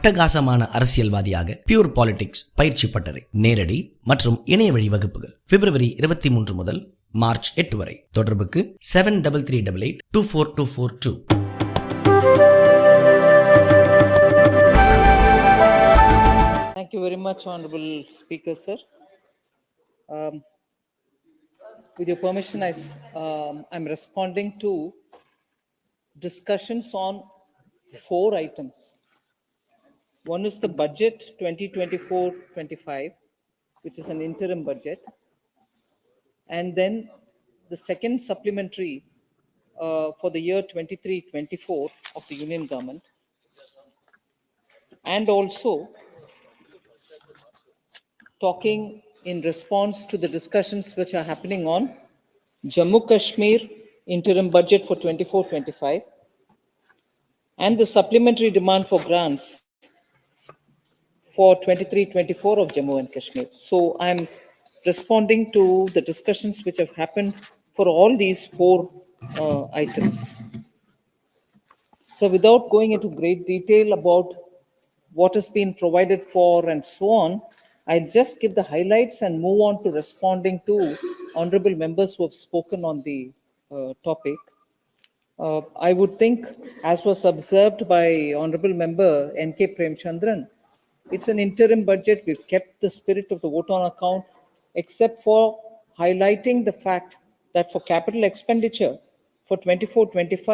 அட்டகாசமான அரசியல்வாதியாக pure politics பயிற்சி பட்டறை, நேரடி மற்றும் இணைய வழி வகுப்புகள் February 23 முதல் March 8 வரை. தொடர்புக்கு 7388824242. Thank you very much, Honorable Speaker, sir. With your permission, I'm responding to discussions on 4 items. One is the budget 2024-25, which is an interim budget. And then the second supplementary for the year 23-24 of the Union government. And also talking in response to the discussions which are happening on Jammu Kashmir interim budget for 24-25 and the supplementary demand for grants for 23-24 of Jammu and Kashmir. So I'm responding to the discussions which have happened for all these 4 items. So without going into great detail about what has been provided for and so on, I'll just give the highlights and move on to responding to honorable members who have spoken on the topic. I would think, as was observed by honorable member N.K. Premchandran, it's an interim budget. We've kept the spirit of the vote on account, except for highlighting the fact that for capital expenditure for 24-25,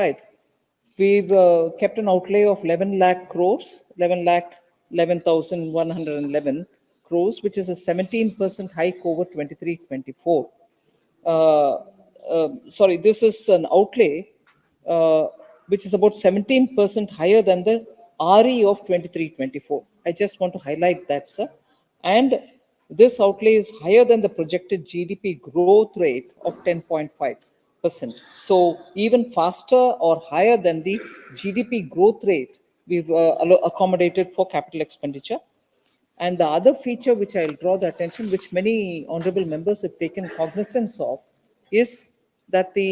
we've kept an outlay of 11 lakh crores, 11,11,111 crores, which is a 17% hike over 23-24. Sorry, this is an outlay which is about 17% higher than the RE of 23-24. I just want to highlight that, sir. And this outlay is higher than the projected GDP growth rate of 10.5%. So even faster or higher than the GDP growth rate we've accommodated for capital expenditure. And the other feature which I'll draw the attention, which many honorable members have taken cognizance of, is that the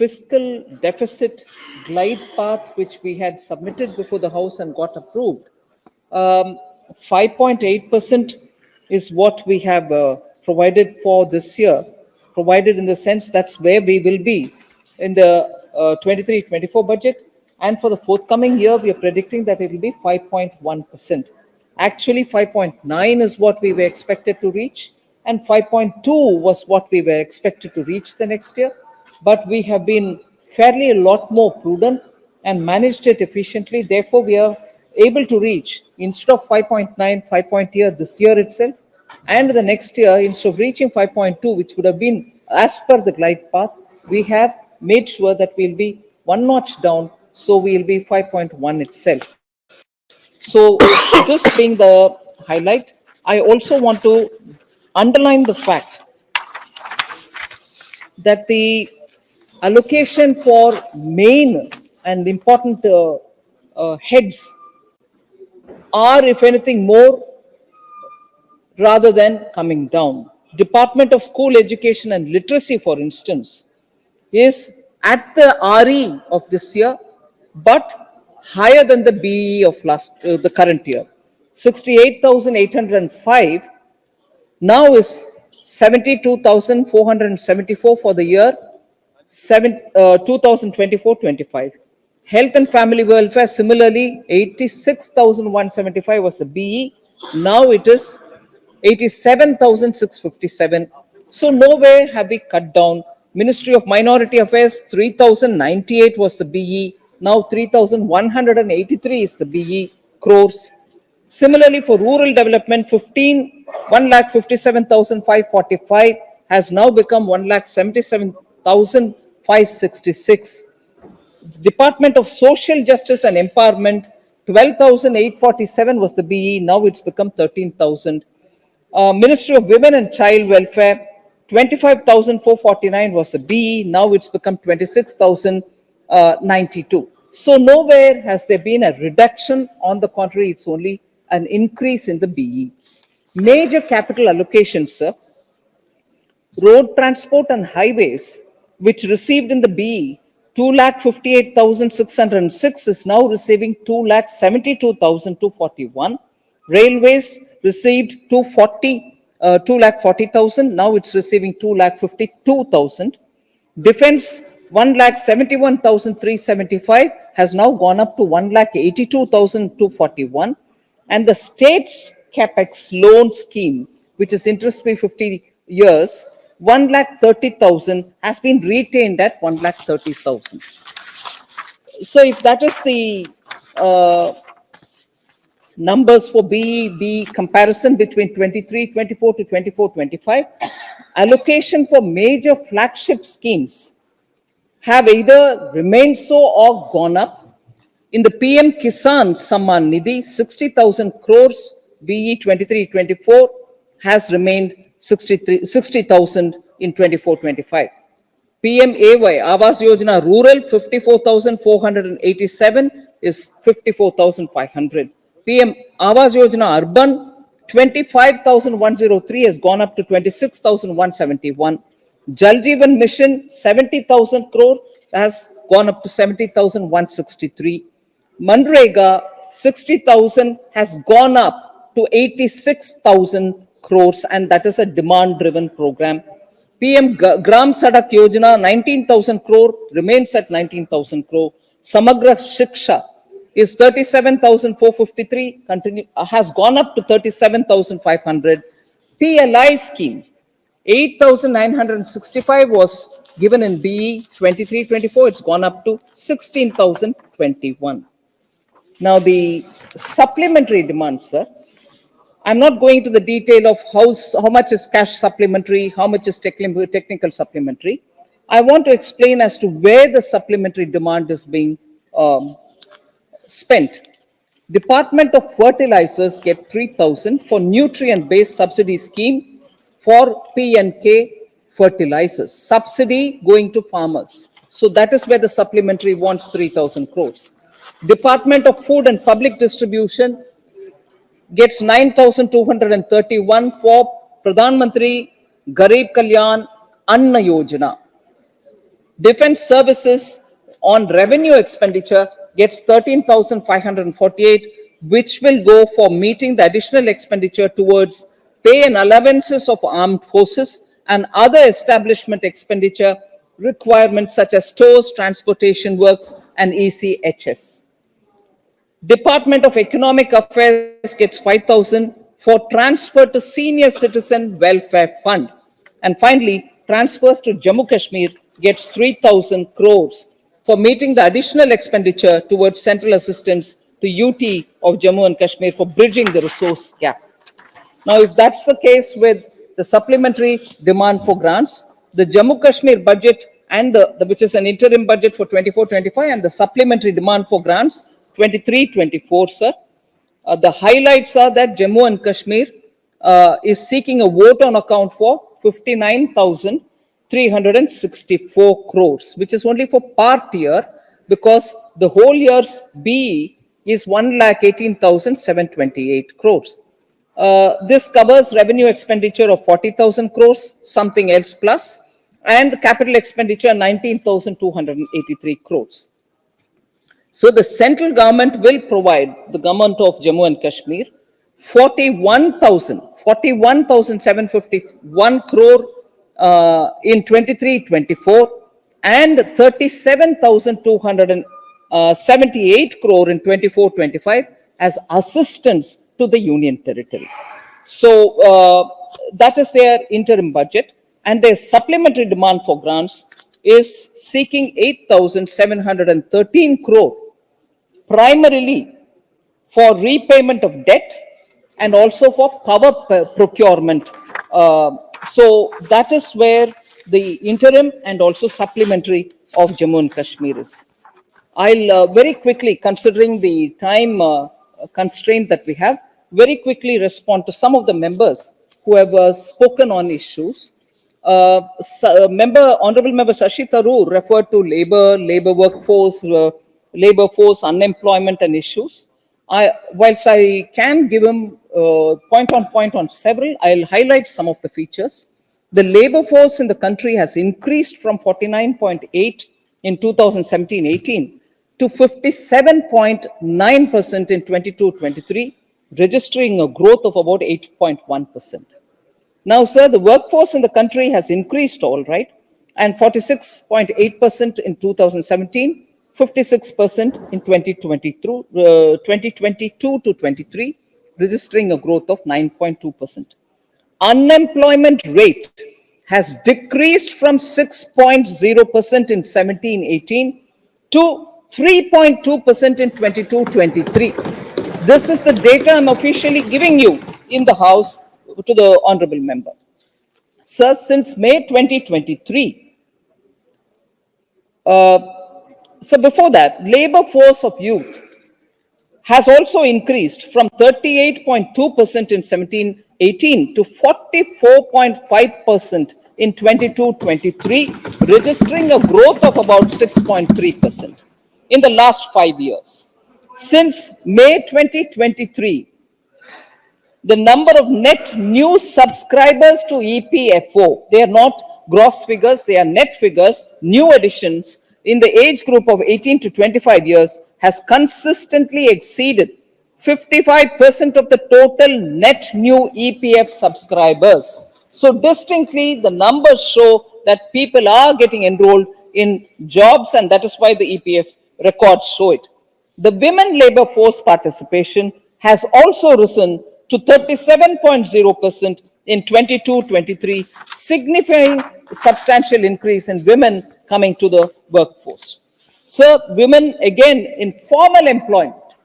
fiscal deficit glide path which we had submitted before the House and got approved, 5.8% is what we have provided for this year, provided in the sense that's where we will be in the 23-24 budget. And for the forthcoming year, we are predicting that it will be 5.1%. Actually, 5.9 is what we were expected to reach, and 5.2 was what we were expected to reach the next year. But we have been fairly a lot more prudent and managed it efficiently. Therefore, we are able to reach, instead of 5.9, 5.0 this year itself, and the next year, instead of reaching 5.2, which would have been as per the glide path, we have made sure that we'll be 1 notch down, so we'll be 5.1 itself. So this being the highlight, I also want to underline the fact that the allocation for main and important heads are, if anything, more rather than coming down. Department of School Education and Literacy, for instance, is at the RE of this year, but higher than the BE of the current year. 68,805 now is 72,474 for the year 2024-25. Health and Family Welfare, similarly, 86,175 was the BE. Now it is 87,657. So nowhere have we cut down. Ministry of Minority Affairs, 3,098 was the BE. Now 3,183 is the BE crores. Similarly, for rural development, 1,57,545 has now become 1,77,566. Department of Social Justice and Empowerment, 12,847 was the BE. Now it's become 13,000. Ministry of Women and Child Welfare, 25,449 was the BE. Now it's become 26,092. So nowhere has there been a reduction. On the contrary, it's only an increase in the BE. Major capital allocations, sir. Road transport and highways, which received in the BE 2,58,606 is now receiving 2,72,241. Railways received 2,40,000. Now it's receiving 2,52,000. Defense 1,71,375 has now gone up to 1,82,241. And the state's capex loan scheme, which is interest-free 50 years, 1,30,000 has been retained at 1,30,000. So if that is the numbers for BEB comparison between 23-24 to 24-25, allocation for major flagship schemes have either remained so or gone up. In the PM Kisan Samman Nidhi, 60,000 crores BE 23-24 has remained 60,000 in 24-25. PMAY Awas Yojana Rural 54,487 is 54,500. PM Awas Yojana Urban 25,103 has gone up to 26,171. Jal Jeevan Mission 70,000 crore has gone up to 70,163. Manrega 60,000 has gone up to 86,000 crores, and that is a demand-driven program. PM Gram Sadak Yojana 19,000 crore remains at 19,000 crore. Samagra Shiksha is 37,453, has gone up to 37,500. PLI scheme 8,965 was given in BE 23-24. It's gone up to 16,021. Now the supplementary demands, sir. I'm not going to the detail of how much is cash supplementary, how much is technical supplementary. I want to explain as to where the supplementary demand is being spent. Department of Fertilizers get 3,000 for nutrient-based subsidy scheme for P&K fertilizers. Subsidy going to farmers. So that is where the supplementary wants 3,000 crores. Department of Food and Public Distribution gets 9,231 for Pradhan Mantri Garib Kalyan Anna Yojana. Defense Services on revenue expenditure gets 13,548, which will go for meeting the additional expenditure towards pay and allowances of armed forces and other establishment expenditure requirements such as stores, transportation works, and ECHS. Department of Economic Affairs gets 5,000 for transfer to Senior Citizen Welfare Fund. And finally, transfers to Jammu Kashmir gets 3,000 crores for meeting the additional expenditure towards central assistance to UT of Jammu and Kashmir for bridging the resource gap. Now, if that's the case with the supplementary demand for grants, the Jammu Kashmir budget and which is an interim budget for 24-25 and the supplementary demand for grants 23-24, sir. The highlights are that Jammu and Kashmir is seeking a vote on account for 59,364 crores, which is only for part year because the whole year's BE is 1,18,728 crores. This covers revenue expenditure of 40,000 crores, something else plus, and capital expenditure 19,283 crores. So the central government will provide the government of Jammu and Kashmir 41,751 crore in 23-24 and 37,278 crore in 24-25 as assistance to the union territory. So that is their interim budget, and their supplementary demand for grants is seeking 8,713 crore, primarily for repayment of debt and also for power procurement. So that is where the interim and also supplementary of Jammu and Kashmir is. I'll very quickly, considering the time constraint that we have, very quickly respond to some of the members who have spoken on issues. Honorable Member Shashi Tharoor referred to labor workforce, labor force, unemployment and issues. Whilst I can give him point on several, I'll highlight some of the features. The labor force in the country has increased from 49.8 in 2017-18 to 57.9% in 22-23, registering a growth of about 8.1%. Now, sir, the workforce in the country has increased, all right, and 46.8% in 2017, 56% in 2022 to 23, registering a growth of 9.2%. Unemployment rate has decreased from 6.0% in 17-18 to 3.2% in 22-23. This is the data I'm officially giving you in the House to the Honorable Member. Sir, since May 2023, so before that, labor force of youth has also increased from 38.2% in 17-18 to 44.5% in 22-23, registering a growth of about 6.3% in the last 5 years. Since May 2023, the number of net new subscribers to EPFO, they are not gross figures, they are net figures, new additions in the age group of 18 to 25 years has consistently exceeded 55% of the total net new EPF subscribers. So distinctly, the numbers show that people are getting enrolled in jobs, and that is why the EPF records show it. The women labor force participation has also risen to 37.0% in 22-23, signifying substantial increase in women coming to the workforce. Sir, women again in formal employment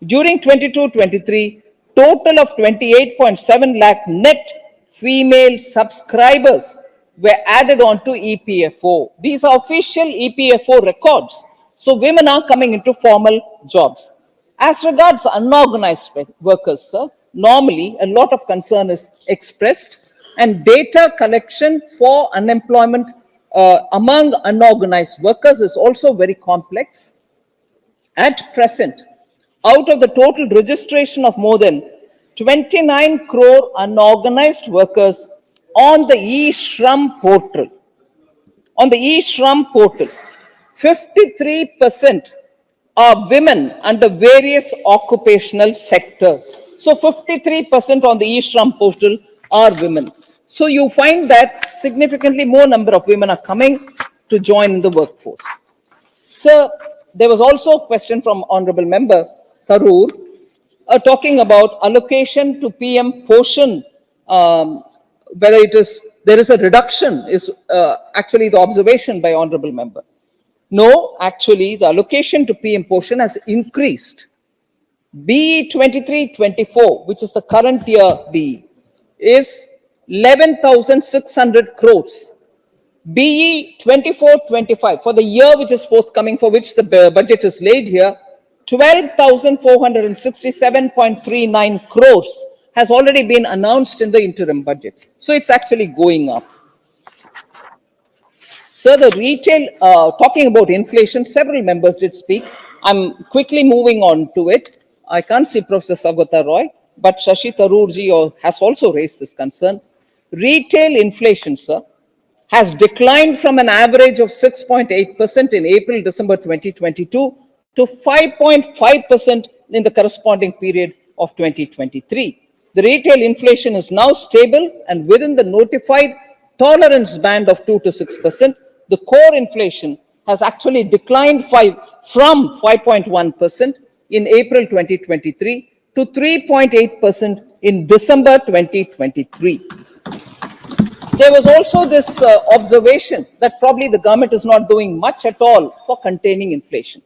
during 22-23, total of 28.7 lakh net female subscribers were added on to EPFO. These are official EPFO records. So women are coming into formal jobs. As regards unorganized workers, sir, normally a lot of concern is expressed, and data collection for unemployment among unorganized workers is also very complex. At present, out of the total registration of more than 29 crore unorganized workers on the e-Shram portal, 53% are women under various occupational sectors. So 53% on the e-Shram portal are women. So you find that significantly more number of women are coming to join the workforce. Sir, there was also a question from Honorable Member Tharoor talking about allocation to PM Poshan, whether there is a reduction is actually the observation by Honorable Member. No, actually the allocation to PM Poshan has increased. BE 23-24, which is the current year BE, is 11,600 crores. BE 24-25, for the year which is forthcoming, for which the budget is laid here, 12,467.39 crores has already been announced in the interim budget. So it's actually going up. Sir, the retail, talking about inflation, several members did speak. I'm quickly moving on to it. I can't see Professor Saugata Roy, but Shashi Tharoorji has also raised this concern. Retail inflation, sir, has declined from an average of 6.8% in April-December 2022 to 5.5% in the corresponding period of 2023. The retail inflation is now stable and within the notified tolerance band of 2 to 6%. The core inflation has actually declined from 5.1% in April 2023 to 3.8% in December 2023. There was also this observation that probably the government is not doing much at all for containing inflation.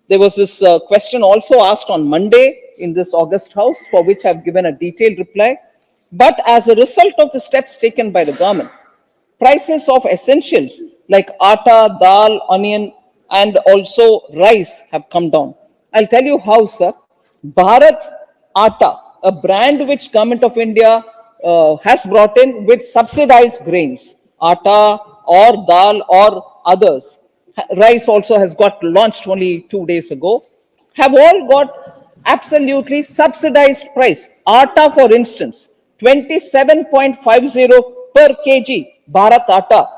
There was this question also asked on Monday in this August House, for which I've given a detailed reply. But as a result of the steps taken by the government, prices of essentials like atta, dal, onion, and also rice have come down. I'll tell you how, sir. Bharat Atta, a brand which Government of India has brought in with subsidized grains, atta or dal or others. Rice also has got launched only 2 days ago, have all got absolutely subsidized price. Atta, for instance, 27.50 per kg, Bharat Atta.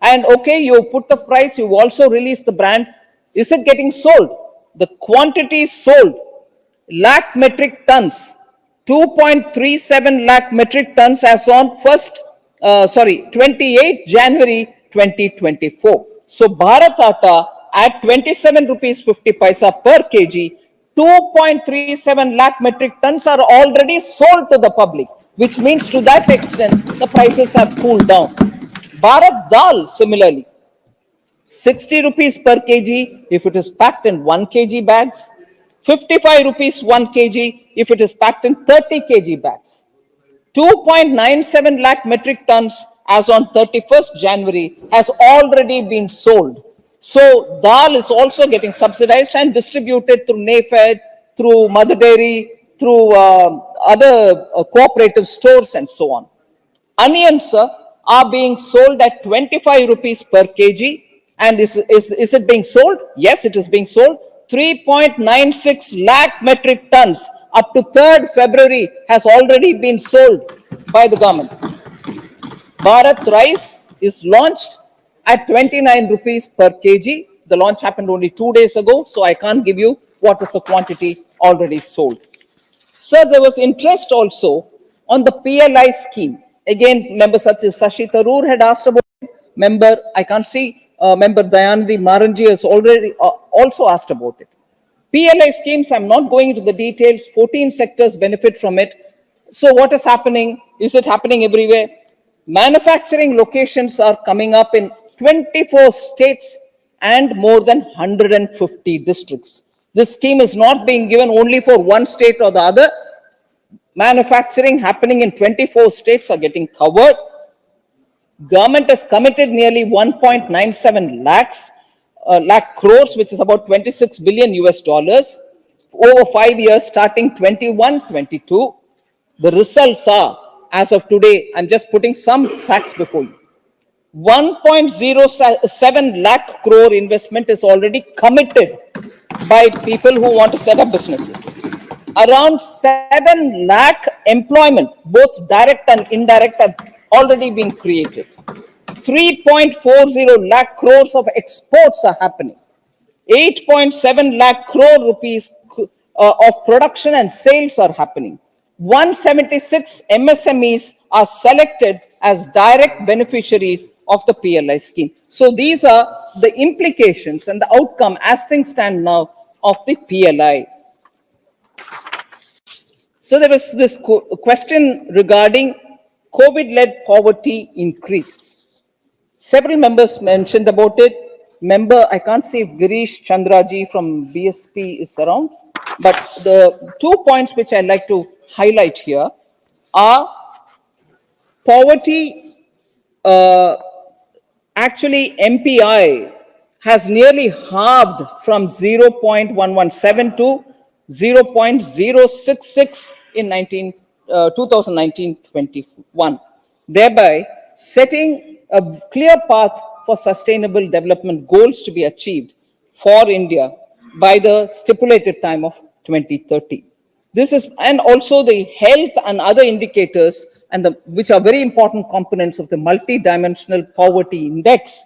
And okay, you put the price, you also release the brand. Is it getting sold? The quantity sold, lakh metric tons, 2.37 lakh metric tons as on 28 January 2024. So Bharat Atta at 27 rupees 50 paisa per kg, 2.37 lakh metric tons are already sold to the public, which means to that extent the prices have cooled down. Bharat Dal similarly, 60 rupees per kg if it is packed in 1 kg bags, 55 rupees 1 kg if it is packed in 30 kg bags. 2.97 lakh metric tons as on 31st January has already been sold. So dal is also getting subsidized and distributed through NAFED, through Mother Dairy, through other cooperative stores and so on. Onions are being sold at 25 rupees per kg. And is it being sold? Yes, it is being sold. 3.96 lakh metric tons up to 3rd February has already been sold by the government. Bharat Rice is launched at 29 rupees per kg. The launch happened only 2 days ago, so I can't give you what is the quantity already sold. Sir, there was interest also on the PLI scheme. Again, member Sashi Tharoor had asked about it. Member, I can't see, member Dayanadi Maranji has already also asked about it. PLI schemes, I'm not going into the details. 14 sectors benefit from it. So what is happening? Is it happening everywhere? Manufacturing locations are coming up in 24 states and more than 150 districts. This scheme is not being given only for one state or the other. Manufacturing happening in 24 states are getting covered. Government has committed nearly 1.97 lakh crores, which is about 26 billion US dollars over 5 years starting 21-22. The results are, as of today, I'm just putting some facts before you. 1.07 lakh crore investment is already committed by people who want to set up businesses. Around 7 lakh employment, both direct and indirect, have already been created. 3.40 lakh crores of exports are happening. 8.7 lakh crore rupees of production and sales are happening. 176 MSMEs are selected as direct beneficiaries of the PLI scheme. So these are the implications and the outcome as things stand now of the PLI. So there was this question regarding COVID-led poverty increase. Several members mentioned about it. Member, I can't see if Girish Chandraji from BSP is around, but the 2 points which I'd like to highlight here are poverty. Actually, MPI has nearly halved from 0.117 to 0.066 in 2019-21, thereby setting a clear path for sustainable development goals to be achieved for India by the stipulated time of 2030. This is, and also the health and other indicators, and which are very important components of the multi-dimensional poverty index,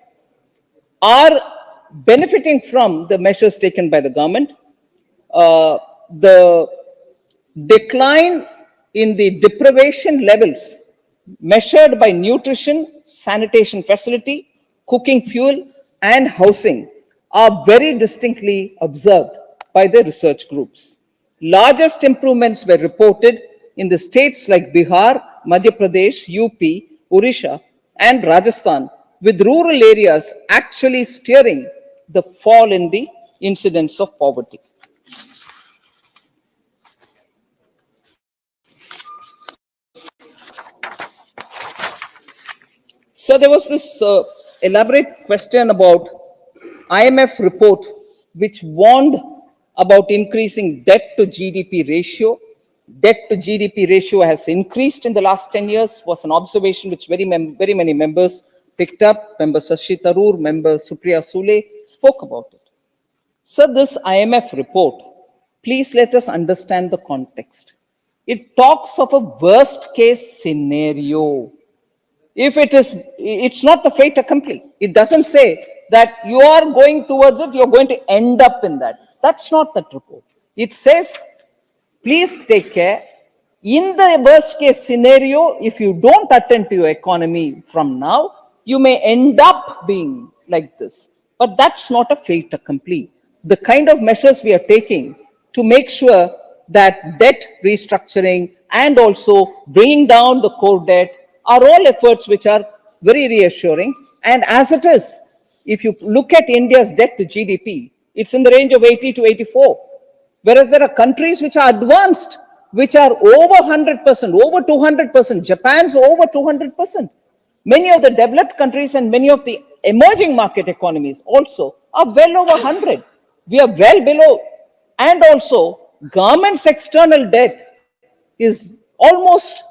are benefiting from the measures taken by the government. The decline in the deprivation levels measured by nutrition, sanitation facility, cooking fuel, and housing are very distinctly observed by the research groups. Largest improvements were reported in the states like Bihar, Madhya Pradesh, UP, Odisha, and Rajasthan, with rural areas actually steering the fall in the incidence of poverty. So there was this elaborate question about IMF report which warned about increasing debt to GDP ratio. Debt to GDP ratio has increased in the last 10 years, was an observation which very many members picked up. Member Sashi Tharoor, Member Supriya Sule spoke about it. So this IMF report, please let us understand the context. It talks of a worst case scenario. if it is, it's not the fait accompli. It doesn't say that you are going towards it, you're going to end up in that. That's not that report. It says, please take care. In the worst case scenario, if you don't attend to your economy from now, you may end up being like this. But that's not a fait accompli. The kind of measures we are taking to make sure that debt restructuring and also bringing down the core debt are all efforts which are very reassuring. And as it is, if you look at India's debt to GDP, it's in the range of 80 to 84. Whereas there are countries which are advanced, which are over 100%, over 200%. Japan's over 200%. Many of the developed countries and many of the emerging market economies also are well over 100. We are well below. And also, government's external debt is almost,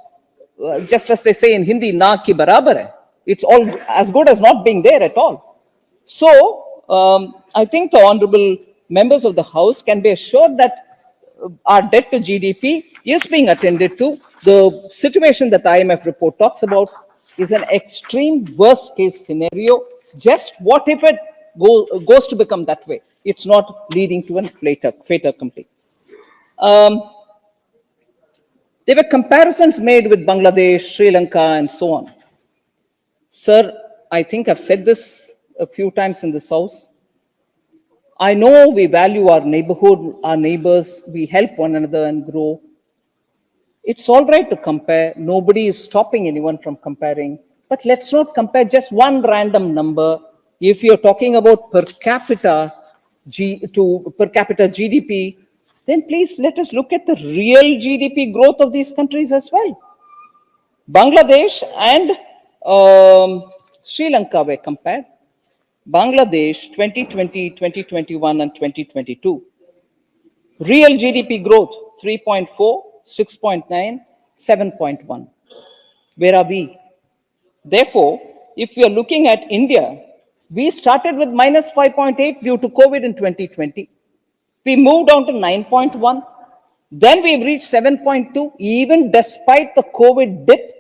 just as they say in Hindi, na ki barabar hai. It's all as good as not being there at all. So, I think the honorable members of the House can be assured that our debt to GDP is being attended to. The situation that the IMF report talks about is an extreme worst case scenario. Just what if it goes to become that way? It's not leading to a fait accompli. There were comparisons made with Bangladesh, Sri Lanka, and so on. Sir, I think I've said this a few times in this House. I know we value our neighborhood, our neighbors, we help one another and grow. It's all right to compare. Nobody is stopping anyone from comparing. But let's not compare just one random number. If you're talking about per capita GDP, then please let us look at the real GDP growth of these countries as well. Bangladesh and Sri Lanka were compared. Bangladesh 2020, 2021, and 2022. Real GDP growth 3.4, 6.9, 7.1. Where are we? Therefore, if we are looking at India, we started with minus 5.8 due to COVID in 2020. We moved down to 9.1. Then we've reached 7.2, even despite the COVID dip.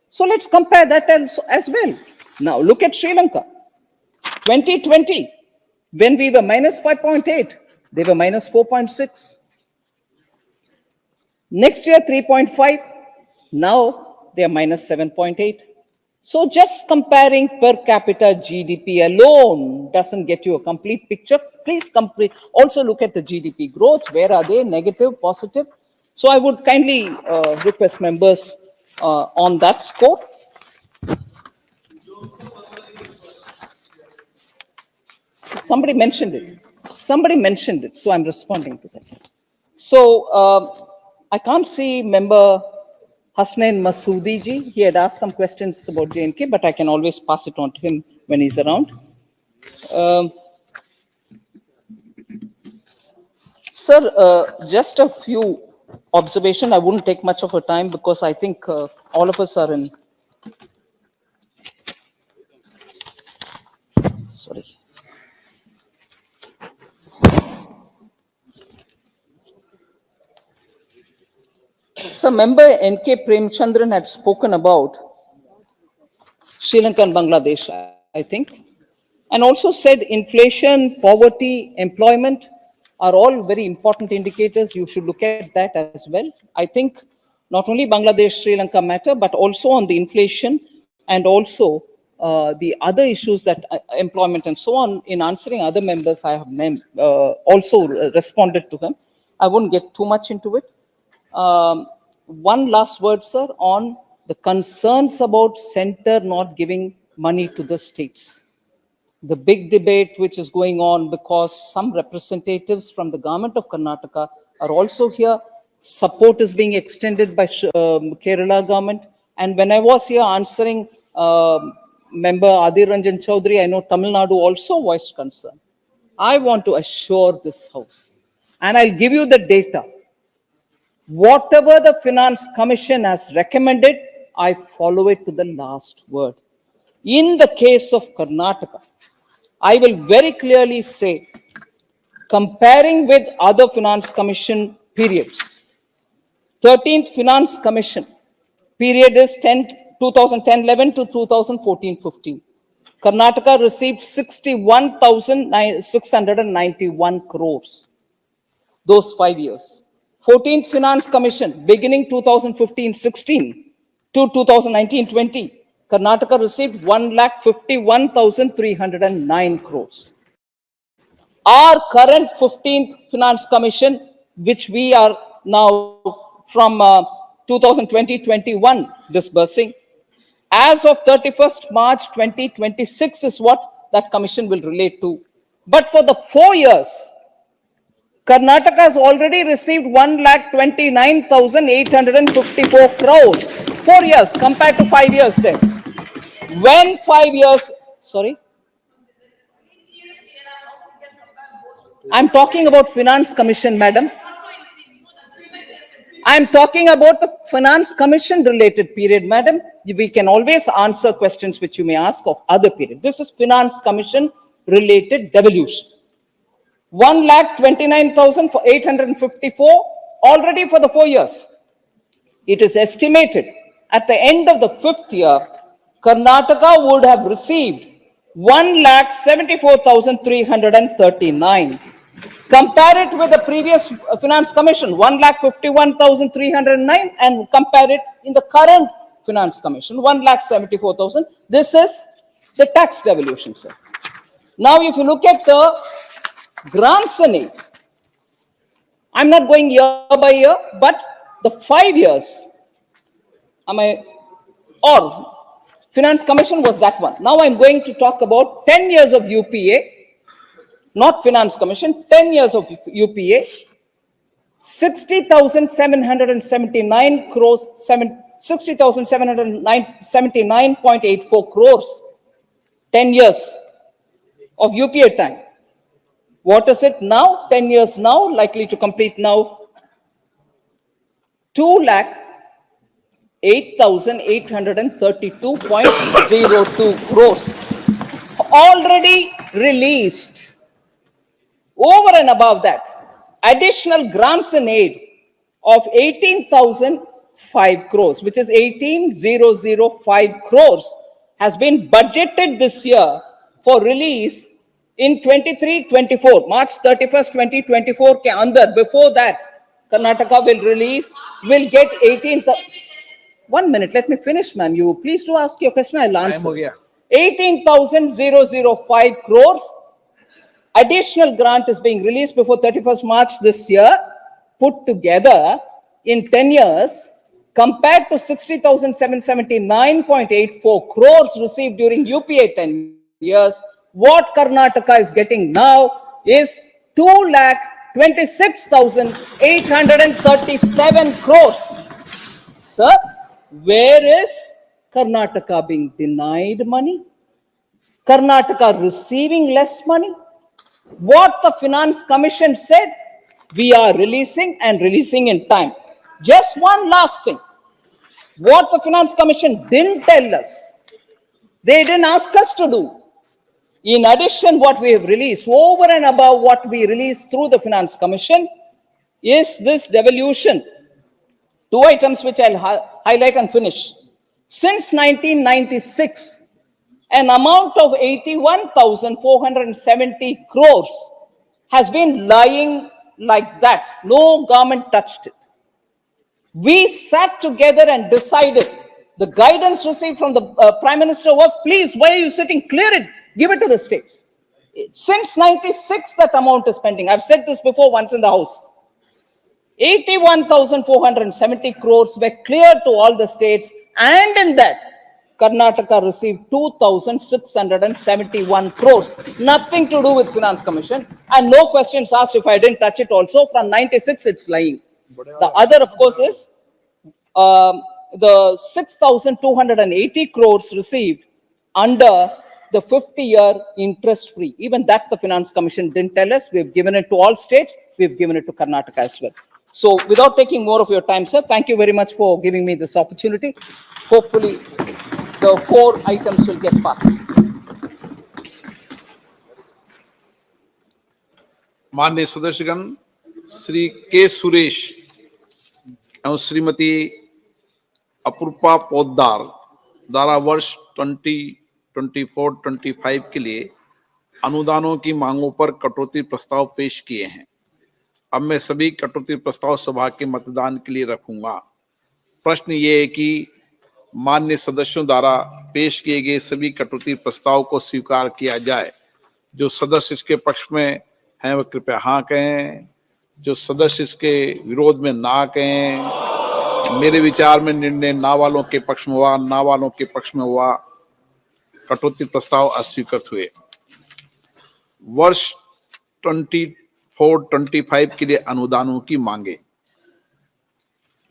So let's compare that as well. Now look at Sri Lanka. 2020, when we were minus 5.8, they were minus 4.6. Next year, 3.5. Now they are minus 7.8. So just comparing per capita GDP alone doesn't get you a complete picture. Please also look at the GDP growth. Where are they? Negative, positive? So I would kindly request members on that score. Somebody mentioned it. So I'm responding to that. So I can't see member Hasnain Masoodi ji. He had asked some questions about J&K, but I can always pass it on to him when he's around. Sir, just a few observations. I wouldn't take much of a time because I think all of us are in. Sorry. So, member N.K. Premchandran had spoken about Sri Lanka and Bangladesh, I think, and also said inflation, poverty, employment are all very important indicators. You should look at that as well. I think not only Bangladesh, Sri Lanka matter, but also on the inflation and also the other issues that employment and so on. In answering other members, I have also responded to them. I won't get too much into it. One last word, sir, on the concerns about center not giving money to the states. The big debate which is going on because some representatives from the government of Karnataka are also here. Support is being extended by Kerala government. And when I was here answering member Adir Ranjan Chaudhary, I know Tamil Nadu also voiced concern. I want to assure this House, and I'll give you the data. Whatever the Finance Commission has recommended, I follow it to the last word. In the case of Karnataka, I will very clearly say, comparing with other Finance Commission periods, 13th Finance Commission period is 10 2010-11 to 2014-15. Karnataka received 61,691 crores. Those 5 years. 14th Finance Commission, beginning 2015-16 to 2019-20, Karnataka received 1,51,309 crores. Our current 15th Finance Commission, which we are now from 2020-21 disbursing, as of 31st March 2026 is what that commission will relate to. But for the 4 years, Karnataka has already received 1,29,854 crores. 4 years compared to 5 years then. When 5 years, sorry? I'm talking about Finance Commission, madam. I'm talking about the Finance Commission related period, madam. We can always answer questions which you may ask of other period. This is Finance Commission related devolution. 1,29,854 already for the 4 years. It is estimated at the end of the 5th year, Karnataka would have received 1,74,339. Compare it with the previous Finance Commission, 1,51,309, and compare it in the current Finance Commission, 1,74,000. This is the tax devolution, sir. Now, if you look at the grants and aid, I'm not going year by year, but the 5 years, Finance Commission was that one. Now I'm going to talk about 10 years of UPA, not Finance Commission, 10 years of UPA, 60,779 crores, 60,779.84 crores, 10 years of UPA time. What is it now? 10 years now, likely to complete now, 2,08,832.02 crores. Already released. Over and above that, additional grants and aid of 18,005 crores, which is 18,005 crores, has been budgeted this year for release in 23-24, March 31st, 2024 ke andar. Before that, Karnataka will get 18,000. 1 minute, let me finish, ma'am. You please do ask your question, I'll answer. 18,005 crores. Additional grant is being released before 31st March this year, put together in 10 years, compared to 60,779.84 crores received during UPA 10 years. What Karnataka is getting now is 2,26,837 crores. Sir, where is Karnataka being denied money? Karnataka receiving less money? What the Finance Commission said, we are releasing and releasing in time. Just one last thing. What the Finance Commission didn't tell us, they didn't ask us to do. In addition, what we have released, over and above what we released through the Finance Commission, is this devolution. 2 items which I'll highlight and finish. Since 1996, an amount of 81,470 crores has been lying like that. No government touched it. We sat together and decided. The guidance received from the Prime Minister was, please, why are you sitting? Clear it, give it to the states. Since 96, that amount is pending. I've said this before once in the House. 81,470 crores were cleared to all the states, and in that, Karnataka received 2,671 crores. Nothing to do with Finance Commission, and no questions asked if I didn't touch it also. From 96, it's lying. The other, of course, is the 6,280 crores received under the 50-year interest-free. Even that the Finance Commission didn't tell us. We've given it to all states. We've given it to Karnataka as well. So without taking more of your time, sir, thank you very much for giving me this opportunity. Hopefully, the 4 items will get passed. माननीय सदस्यगण श्री के सुरेश एवं श्रीमती अपूर्वा पोद्दार द्वारा वर्ष 2024-25 के लिए अनुदानों की मांगों पर कटौती प्रस्ताव पेश किए हैं। अब मैं सभी कटौती प्रस्ताव सभा के मतदान के लिए रखूंगा। प्रश्न ये है कि मान्य सदस्यों द्वारा पेश किए गए सभी कटौती प्रस्ताव को स्वीकार किया जाए। जो सदस्य इसके पक्ष में हैं वह कृपया हाँ कहें, जो सदस्य इसके विरोध में ना कहें। मेरे विचार में निर्णय ना वालों के पक्ष में हुआ, ना वालों के पक्ष में हुआ। कटौती प्रस्ताव अस्वीकृत हुए। वर्ष 24-25 के लिए अनुदानों की मांगे।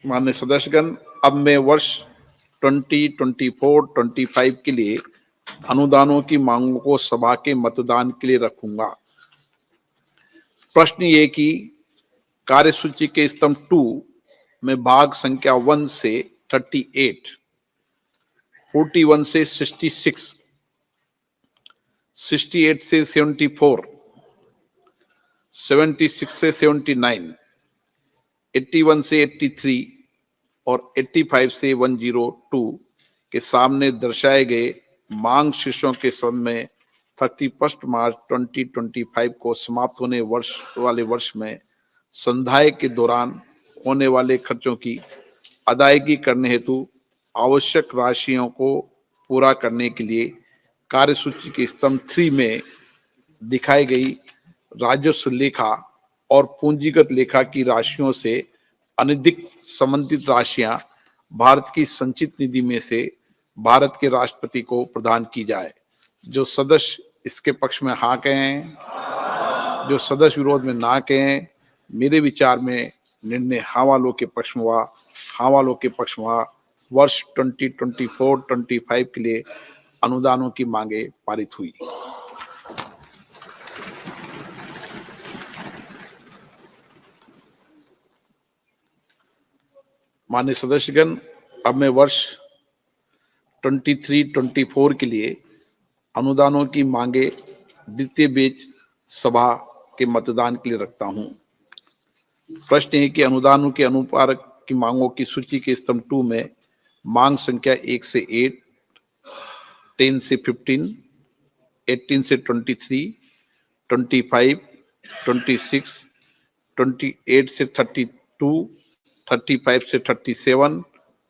माननीय सदस्यगण, अब मैं वर्ष 2024-25 के लिए अनुदानों की मांगों को सभा के मतदान के लिए रखूंगा। प्रश्न ये कि कार्यसूची के स्तंभ 2 में भाग संख्या 1 से 38, 41 से 66, 68 से 74, 76 से 79, 81 से 83 और 85 से 102 के सामने दर्शाए गए मांग शीर्षों के संबंध में 31 मार्च 2025 को समाप्त होने वाले वर्ष में संधाय के दौरान होने वाले खर्चों की अदायगी करने हेतु आवश्यक राशियों को पूरा करने के लिए कार्यसूची के स्तंभ 3 में दिखाई गई राजस्व लेखा और पूंजीगत लेखा की राशियों से अनधिक संबंधित राशियां भारत की संचित निधि में से भारत के राष्ट्रपति को प्रदान की जाए। जो सदस्य इसके पक्ष में हाँ कहें, जो सदस्य विरोध में ना कहें। मेरे विचार में निर्णय हाँ वालों के पक्ष में हुआ, हाँ वालों के पक्ष में हुआ। वर्ष 2024-25 के लिए अनुदानों की मांगे पारित हुई। माननीय सदस्यगण, अब मैं वर्ष 23-24 के लिए अनुदानों की मांगे द्वितीय बेच सभा के मतदान के लिए रखता हूं। प्रश्न है कि अनुदानों के अनुपार की मांगों की सूची के स्तंभ 2 में मांग संख्या 1 से 8, 10 से 15, 18 से 23, 25, 26, 28 से 32, 35 से 37,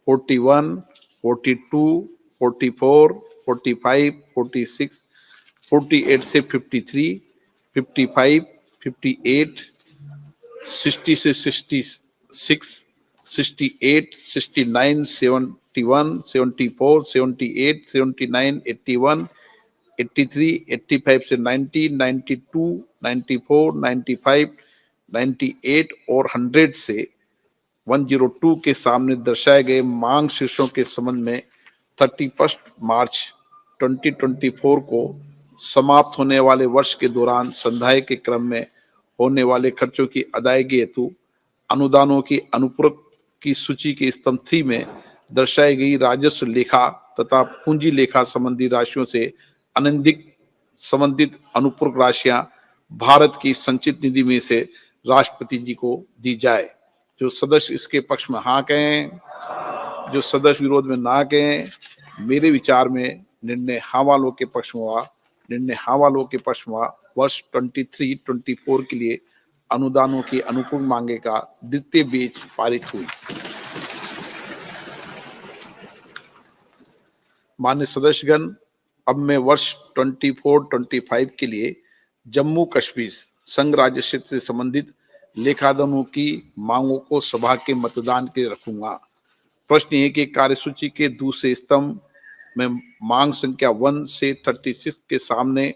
41, 42, 44, 45, 46, 48 से 53, 55, 58, 60 से 66, 68, 69, 71, 74, 78, 79, 81, 83, 85 से 90, 92, 94, 95, 98 और 100 से 102 के सामने दर्शाए गए मांग शीर्षों के संबंध में 31 मार्च 2024 को समाप्त होने वाले वर्ष के दौरान संधाय के क्रम में होने वाले खर्चों की अदायगी हेतु अनुदानों की अनुपूरक की सूची के स्तंभ 3 में दर्शाई गई राजस्व लेखा तथा पूंजी लेखा संबंधी राशियों से अनधिक संबंधित अनुपूरक राशियां भारत की संचित निधि में से राष्ट्रपति जी को दी जाए। जो सदस्य इसके पक्ष में हाँ कहें, जो सदस्य विरोध में ना कहें। मेरे विचार में निर्णय हाँ वालों के पक्ष में हुआ, निर्णय हाँ वालों के पक्ष में हुआ। वर्ष 23-24 के लिए अनुदानों की अनुपूरक मांगे का द्वितीय बेच पारित हुई। माननीय सदस्यगण, अब मैं वर्ष 24-25 के लिए जम्मू कश्मीर संघ राज्य क्षेत्र से संबंधित लेखादानों की मांगों को सभा के मतदान के लिए रखूंगा। प्रश्न है कि कार्यसूची के दूसरे स्तंभ में मांग संख्या 1 से 36 के सामने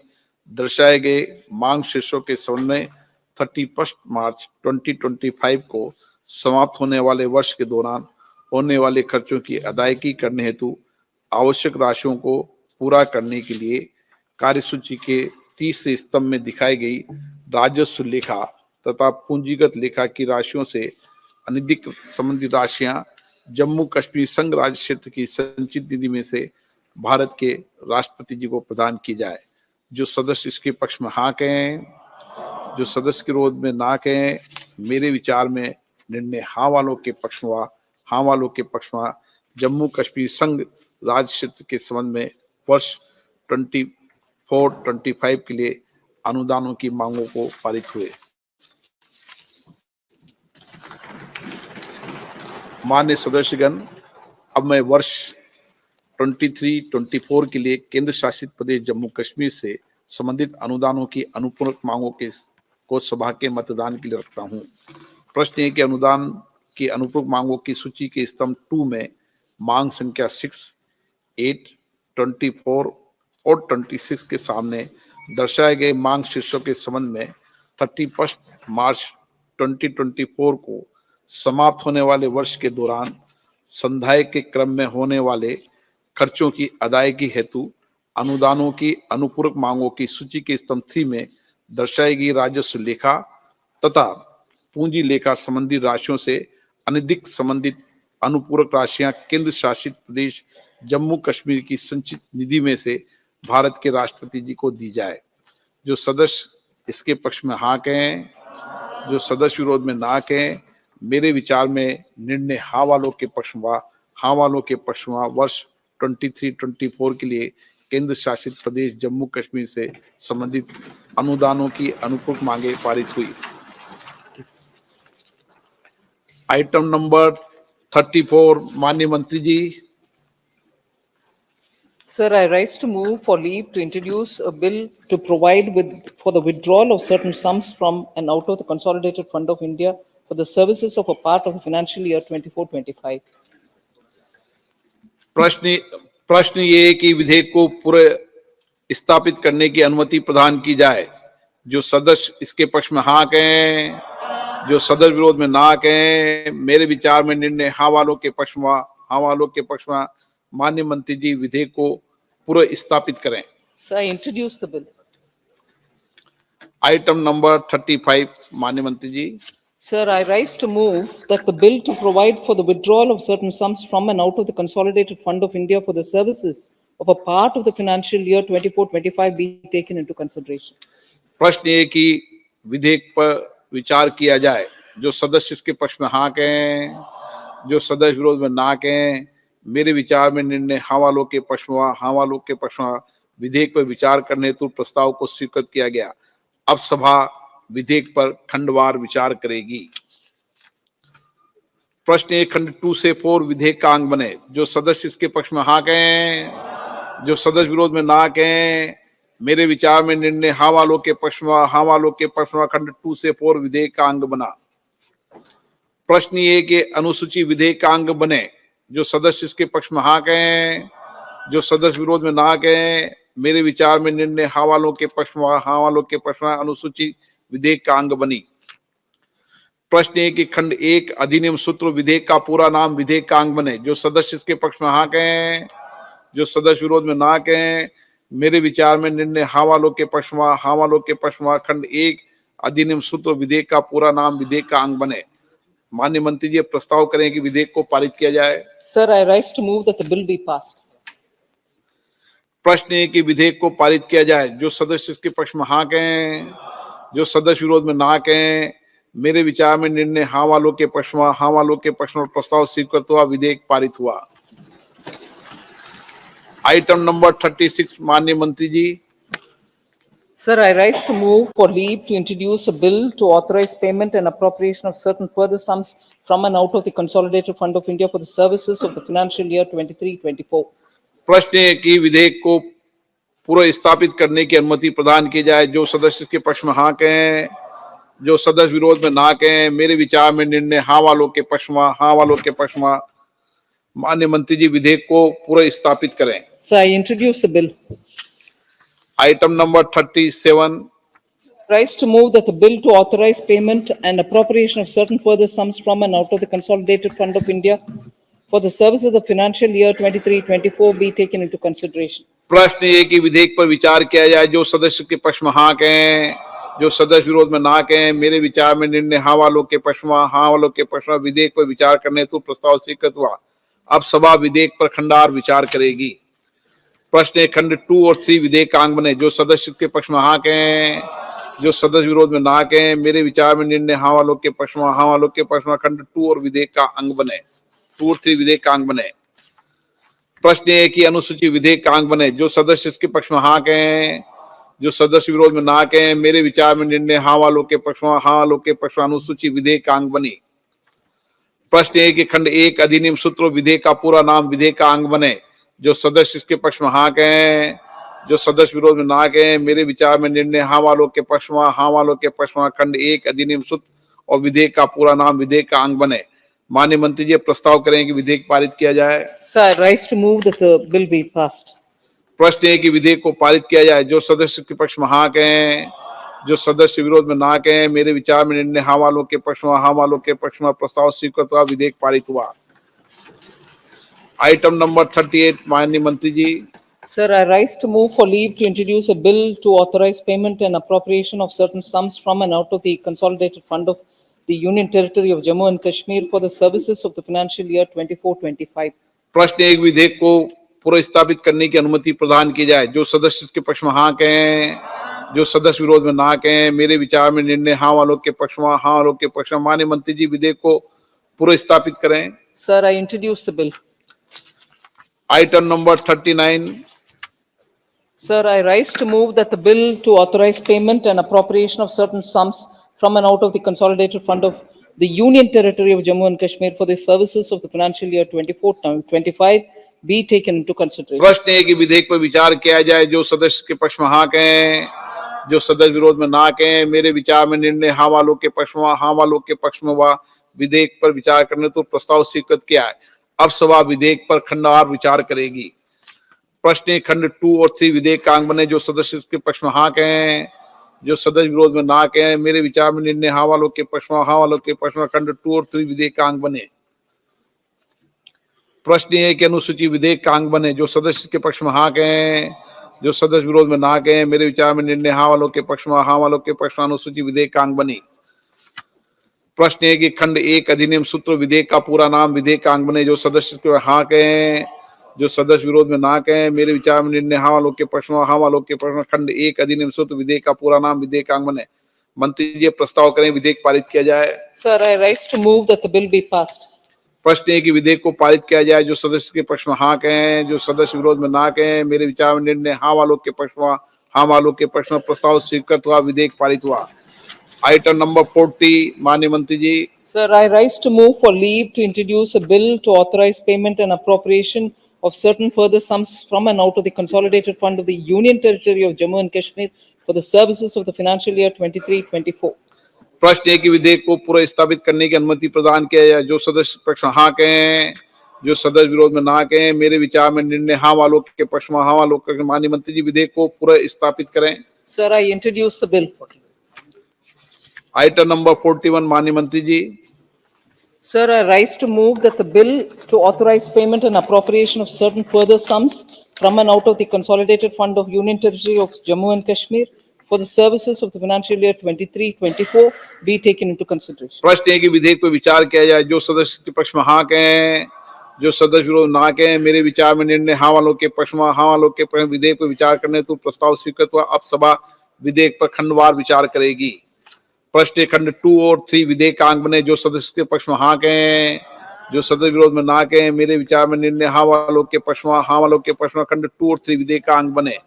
दर्शाए गए मांग शीर्षों के संबंध में 31 मार्च 2025 को समाप्त होने वाले वर्ष के दौरान होने वाले खर्चों की अदायगी करने हेतु आवश्यक राशियों को पूरा करने के लिए कार्यसूची के तीसरे स्तंभ में दिखाई गई राजस्व लेखा तथा पूंजीगत लेखा की राशियों से अनधिक संबंधित राशियां जम्मू कश्मीर संघ राज्य क्षेत्र की संचित निधि में से भारत के राष्ट्रपति जी को प्रदान की जाए। जो सदस्य इसके पक्ष में हाँ कहें, जो सदस्य के विरोध में ना कहें। मेरे विचार में निर्णय हाँ वालों के पक्ष में हुआ, हाँ वालों के पक्ष में। जम्मू कश्मीर संघ राज्य क्षेत्र के संबंध में वर्ष 24-25 के लिए अनुदानों की मांगों को पारित हुए। मान्य सदस्यगण, अब मैं वर्ष 23-24 के लिए केंद्र शासित प्रदेश जम्मू कश्मीर से संबंधित अनुदानों की अनुपूरक मांगों को सभा के मतदान के लिए रखता हूं। प्रश्न है कि अनुदान की अनुपूरक मांगों की सूची के स्तंभ 2 में मांग संख्या 6, 8, 24 और 26 के सामने दर्शाए गए मांग शीर्षों के संबंध में 31 मार्च 2024 को समाप्त होने वाले वर्ष के दौरान संधाय के क्रम में होने वाले खर्चों की अदायगी हेतु अनुदानों की अनुपूरक मांगों की सूची के स्तंभ 3 में दर्शाई गई राजस्व लेखा तथा पूंजी लेखा संबंधी राशियों से अनधिक संबंधित अनुपूरक राशियां केंद्र शासित प्रदेश जम्मू कश्मीर की संचित निधि में से भारत के राष्ट्रपति जी को दी जाए। जो सदस्य इसके पक्ष में हाँ कहें, जो सदस्य विरोध में ना कहें, मेरे विचार में निर्णय हाँ वालों के पक्ष में हाँ वालों के पक्ष में वर्ष 23-24 के लिए केंद्र शासित प्रदेश जम्मू कश्मीर से संबंधित अनुदानों की अनुपूरक मांगे पारित हुई। आइटम नंबर 34, माननीय मंत्री जी। Sir, I rise to move for leave to introduce a bill to provide for the withdrawal of certain sums from and out of the Consolidated Fund of India for the services of a part of the financial year 24-25. प्रश्न ये कि विधेयक को पूरे स्थापित करने की अनुमति प्रदान की जाए। जो सदस्य इसके पक्ष में हाँ कहें, जो सदस्य विरोध में ना कहें, मेरे विचार में निर्णय हाँ वालों के पक्ष में हाँ वालों के पक्ष में माननीय मंत्री जी विधेयक को पूरे स्थापित करें। Sir, I introduce the bill. Item number 35, माननीय मंत्री जी। Sir, I rise to move that the bill to provide for the withdrawal of certain sums from and out of the Consolidated Fund of India for the services of a part of the financial year 24-25 be taken into consideration. प्रश्न ये कि विधेयक पर विचार किया जाए। जो सदस्य इसके पक्ष में हाँ कहें, जो सदस्य विरोध में ना कहें, मेरे विचार में निर्णय हाँ वालों के पक्ष में हाँ वालों के पक्ष में विधेयक पर विचार करने हेतु प्रस्ताव को स्वीकृत किया गया। अब सभा विधेयक पर खंडवार विचार करेगी। प्रश्न 1 खंड 2 से 4 विधेयक का अंग बने। जो सदस्य इसके पक्ष में हाँ कहें, जो सदस्य विरोध में ना कहें, मेरे विचार में निर्णय हाँ वालों के पक्ष में हाँ वालों के पक्ष में खंड 2 से 4 विधेयक का अंग बना। प्रश्न ये कि अनुसूची विधेयक का अंग बने। जो सदस्य इसके पक्ष में हाँ कहें, जो सदस्य विरोध में ना कहें, मेरे विचार में निर्णय हाँ वालों के पक्ष में हाँ वालों के पक्ष में अनुसूची विधेयक का अंग बनी। प्रश्न है कि खंड 1 अधिनियम सूत्र विधेयक का पूरा नाम विधेयक का अंग बने। जो सदस्य इसके पक्ष में हाँ कहें, जो सदस्य विरोध में ना कहें, मेरे विचार में निर्णय हाँ वालों के पक्ष में हाँ वालों के पक्ष में खंड 1 अधिनियम सूत्र विधेयक का पूरा नाम विधेयक का अंग बने। माननीय मंत्री जी प्रस्ताव करें कि विधेयक को पारित किया जाए। Sir, I rise to move that the bill be passed. प्रश्न है कि विधेयक को पारित किया जाए। जो सदस्य इसके पक्ष में हाँ कहें, जो सदस्य विरोध में ना कहें, मेरे विचार में निर्णय हाँ वालों के पक्ष में हाँ वालों के पक्ष में प्रस्ताव स्वीकृत हुआ, विधेयक पारित हुआ। आइटम नंबर 36, माननीय मंत्री जी। Sir, I rise to move for leave to introduce a bill to authorize payment and appropriation of certain further sums from and out of the Consolidated Fund of India for the services of the financial year 23-24. प्रश्न है कि विधेयक को पूरे स्थापित करने की अनुमति प्रदान की जाए। जो सदस्य के पक्ष में हाँ कहें, जो सदस्य विरोध में ना कहें, मेरे विचार में निर्णय हाँ वालों के पक्ष में हाँ वालों के पक्ष में माननीय मंत्री जी विधेयक को पूरे स्थापित करें। Sir, I introduce the bill. Item number 37, Rise to move that the bill to authorize payment and appropriation of certain further sums from and out of the Consolidated Fund of India for the service of the financial year 23-24 be taken into consideration. प्रश्न ये कि विधेयक पर विचार किया जाए। जो सदस्य के पक्ष में हाँ कहें, जो सदस्य विरोध में ना कहें, मेरे विचार में निर्णय हाँ वालों के पक्ष में हाँ वालों के पक्ष में विधेयक पर विचार करने हेतु प्रस्ताव स्वीकृत हुआ। अब सभा विधेयक पर खंडवार विचार करेगी। प्रश्न खंड 2 और 3 विधेयक का अंग बने। जो सदस्य के पक्ष में हाँ कहें, जो सदस्य विरोध में ना कहें, मेरे विचार में निर्णय हाँ वालों के पक्ष में हाँ वालों के पक्ष में खंड 2 और विधेयक का अंग बने 2 और 3 विधेयक का अंग बने। प्रश्न ये है कि अनुसूची विधेयक का अंग बने। जो सदस्य इसके पक्ष में हाँ कहें, जो सदस्य विरोध में ना कहें। मेरे विचार में निर्णय हाँ वालों के पक्ष में, हाँ वालों के पक्ष में अनुसूची विधेयक का अंग बनी। प्रश्न ये है कि खंड 1 अधिनियम सूत्र विधेयक का पूरा नाम विधेयक का अंग बने। जो सदस्य इसके पक्ष में हाँ कहें, जो सदस्य विरोध में ना कहें। मेरे विचार में निर्णय हाँ वालों के पक्ष में, हाँ वालों के पक्ष में खंड 1 अधिनियम सूत्र और विधेयक का पूरा नाम विधेयक का अंग बने। माननीय मंत्री जी प्रस्ताव करें कि विधेयक पारित किया जाए। Sir, I rise to move that the bill be passed. प्रश्न है कि विधेयक को पारित किया जाए। जो सदस्य के पक्ष में हाँ कहें, जो सदस्य विरोध में ना कहें। मेरे विचार में निर्णय हाँ वालों के पक्ष में, हाँ वालों के पक्ष में प्रस्ताव स्वीकृत हुआ, विधेयक पारित हुआ। आइटम नंबर 38 माननीय मंत्री जी। Sir, I rise to move for leave to introduce a bill to authorize payment and appropriation of certain sums from and out of the consolidated fund of the Union Territory of Jammu and Kashmir for the services of the financial year 24-25. प्रश्न एक विधेयक को पुनर्स्थापित करने की अनुमति प्रदान की जाए। जो सदस्य इसके पक्ष में हाँ कहें, जो सदस्य विरोध में ना कहें। मेरे विचार में निर्णय हाँ वालों के पक्ष में, हाँ वालों के पक्ष में। माननीय मंत्री जी विधेयक को पुनर्स्थापित करें। Sir, I introduce the bill. Item number 39 Sir, I rise to move that the bill to authorize payment and appropriation of certain sums from and out of the consolidated fund of the Union Territory of Jammu and Kashmir for the services of the financial year 24-25 be taken into consideration. प्रश्न है कि विधेयक पर विचार किया जाए। जो सदस्य के पक्ष में हाँ कहें, जो सदस्य विरोध में ना कहें। मेरे विचार में निर्णय हाँ वालों के पक्ष में, हाँ वालों के पक्ष में व विधेयक पर विचार करने तो प्रस्ताव स्वीकृत किया है। अब सभा विधेयक पर खंडवार विचार करेगी। प्रश्न खंड 2 और 3 विधेयक का अंग बने। जो सदस्य के पक्ष में हाँ कहें, जो सदस्य विरोध में ना कहें। मेरे विचार में निर्णय हाँ वालों के पक्ष में, हाँ वालों के पक्ष में खंड 2 और 3 विधेयक का अंग बने। प्रश्न है कि अनुसूची विधेयक का अंग बने। जो सदस्य के पक्ष में हाँ कहें, जो सदस्य विरोध में ना कहें। मेरे विचार में निर्णय हाँ वालों के पक्ष में, हाँ वालों के पक्ष में अनुसूची विधेयक का अंग बनी। प्रश्न है कि खंड 1 अधिनियम सूत्र विधेयक का पूरा नाम विधेयक का अंग बने। जो सदस्य के हाँ कहें, जो सदस्य विरोध में ना कहें। मेरे विचार में निर्णय हाँ वालों के पक्ष में, हाँ वालों के पक्ष में खंड 1 अधिनियम सूत्र विधेयक का पूरा नाम विधेयक का अंग बने। मंत्री जी प्रस्ताव करें विधेयक पारित किया जाए। Sir, I rise to move that the bill be passed. प्रश्न है कि विधेयक को पारित किया जाए। जो सदस्य के पक्ष में हाँ कहें, जो सदस्य विरोध में ना कहें। मेरे विचार में निर्णय हाँ वालों के पक्ष में, हाँ वालों के पक्ष में प्रस्ताव स्वीकृत हुआ, विधेयक पारित हुआ। आइटम नंबर 40 माननीय मंत्री जी। Sir, I rise to move for leave to introduce a bill to authorize payment and appropriation of certain further sums from and out of the consolidated fund of the Union Territory of Jammu and Kashmir for the services of the financial year 23-24. प्रश्न है कि विधेयक को पूरा स्थापित करने की अनुमति प्रदान किया जाए। जो सदस्य पक्ष में हाँ कहें, जो सदस्य विरोध में ना कहें। मेरे विचार में निर्णय हाँ वालों के पक्ष में, हाँ वालों के। माननीय मंत्री जी विधेयक को पूरा स्थापित करें। Sir, I introduce the bill. Item number 41 माननीय मंत्री जी। Sir, I rise to move that the bill to authorize payment and appropriation of certain further sums from and out of the consolidated fund of Union Territory of Jammu and Kashmir for the services of the financial year 23-24 be taken into consideration. प्रश्न है कि विधेयक पर विचार किया जाए। जो सदस्य के पक्ष में हाँ कहें, जो सदस्य विरोध ना कहें। मेरे विचार में निर्णय हाँ वालों के पक्ष में, हाँ वालों के पक्ष में विधेयक पर विचार करने तो प्रस्ताव स्वीकृत हुआ। अब सभा विधेयक पर खंडवार विचार करेगी। प्रश्न खंड 2 और 3 विधेयक का अंग बने। जो सदस्य के पक्ष में हाँ कहें, जो सदस्य विरोध में ना कहें। मेरे विचार में निर्णय हाँ वालों के पक्ष में, हाँ वालों के पक्ष में खंड 2 और 3 विधेयक का अंग बने।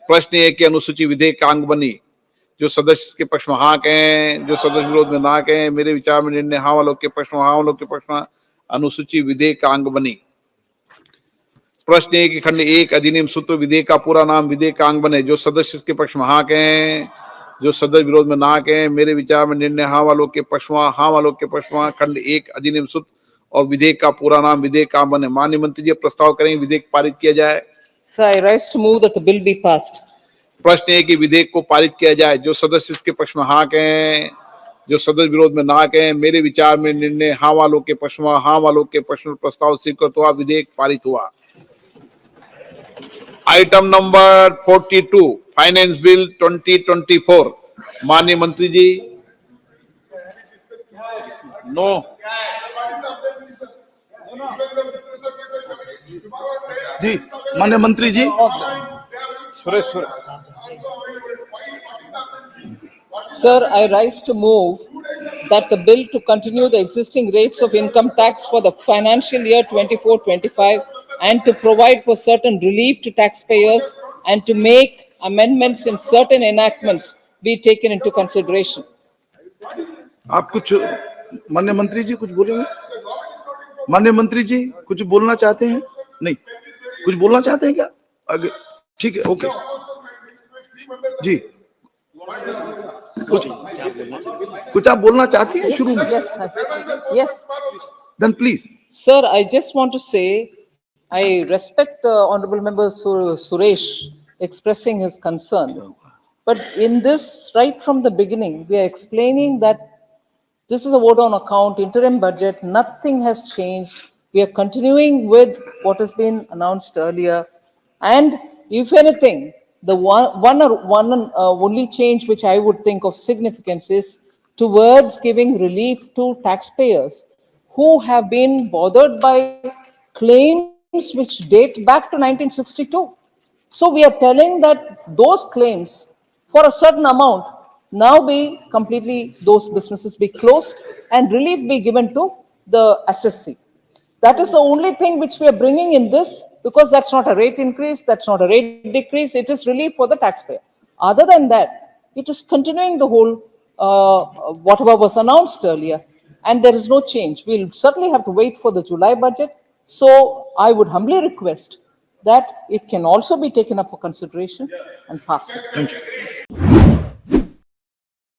प्रश्न है कि अनुसूची विधेयक का अंग बनी। जो सदस्य के पक्ष में हाँ कहें, जो सदस्य विरोध में ना कहें। मेरे विचार में निर्णय हाँ वालों के पक्ष में, हाँ वालों के पक्ष में अनुसूची विधेयक का अंग बनी। प्रश्न है कि खंड 1 अधिनियम सूत्र विधेयक का पूरा नाम विधेयक का अंग बने। जो सदस्य के पक्ष में हाँ कहें, जो सदस्य विरोध में ना कहें। मेरे विचार में निर्णय हाँ वालों के पक्ष में, हाँ वालों के पक्ष में खंड 1 अधिनियम सूत्र और विधेयक का पूरा नाम विधेयक का अंग बने। माननीय मंत्री जी प्रस्ताव करें विधेयक पारित किया जाए। Sir, I rise to move that the bill be passed. प्रश्न है कि विधेयक को पारित किया जाए। जो सदस्य इसके पक्ष में हाँ कहें, जो सदस्य विरोध में ना कहें। मेरे विचार में निर्णय हाँ वालों के पक्ष में, हाँ वालों के पक्ष में प्रस्ताव स्वीकृत हुआ, विधेयक पारित हुआ। आइटम नंबर 42 फाइनेंस बिल 2024 माननीय मंत्री जी। नो जी माननीय मंत्री जी। Suresh Sir, I rise to move that the bill to continue the existing rates of income tax for the financial year 24-25 and to provide for certain relief to taxpayers and to make amendments in certain enactments be taken into consideration. आप कुछ माननीय मंत्री जी कुछ बोलेंगे? माननीय मंत्री जी कुछ बोलना चाहते हैं? नहीं, कुछ बोलना चाहते हैं क्या? आगे ठीक है, ओके जी, कुछ आप बोलना चाहती हैं शुरू में? Yes. Then please. Sir, I just want to say, I respect the Honorable Member Suresh expressing his concern. But in this, right from the beginning, we are explaining that this is a vote on account, interim budget, nothing has changed. We are continuing with what has been announced earlier. And if anything, the only change which I would think of significance is towards giving relief to taxpayers who have been bothered by claims which date back to 1962. So we are telling that those claims for a certain amount now be completely, those businesses be closed and relief be given to the SSC. That is the only thing which we are bringing in this, because that's not a rate increase, that's not a rate decrease, it is relief for the taxpayer. Other than that, it is continuing the whole, whatever was announced earlier, and there is no change. We'll certainly have to wait for the July budget. So I would humbly request that it can also be taken up for consideration and passed. Thank you.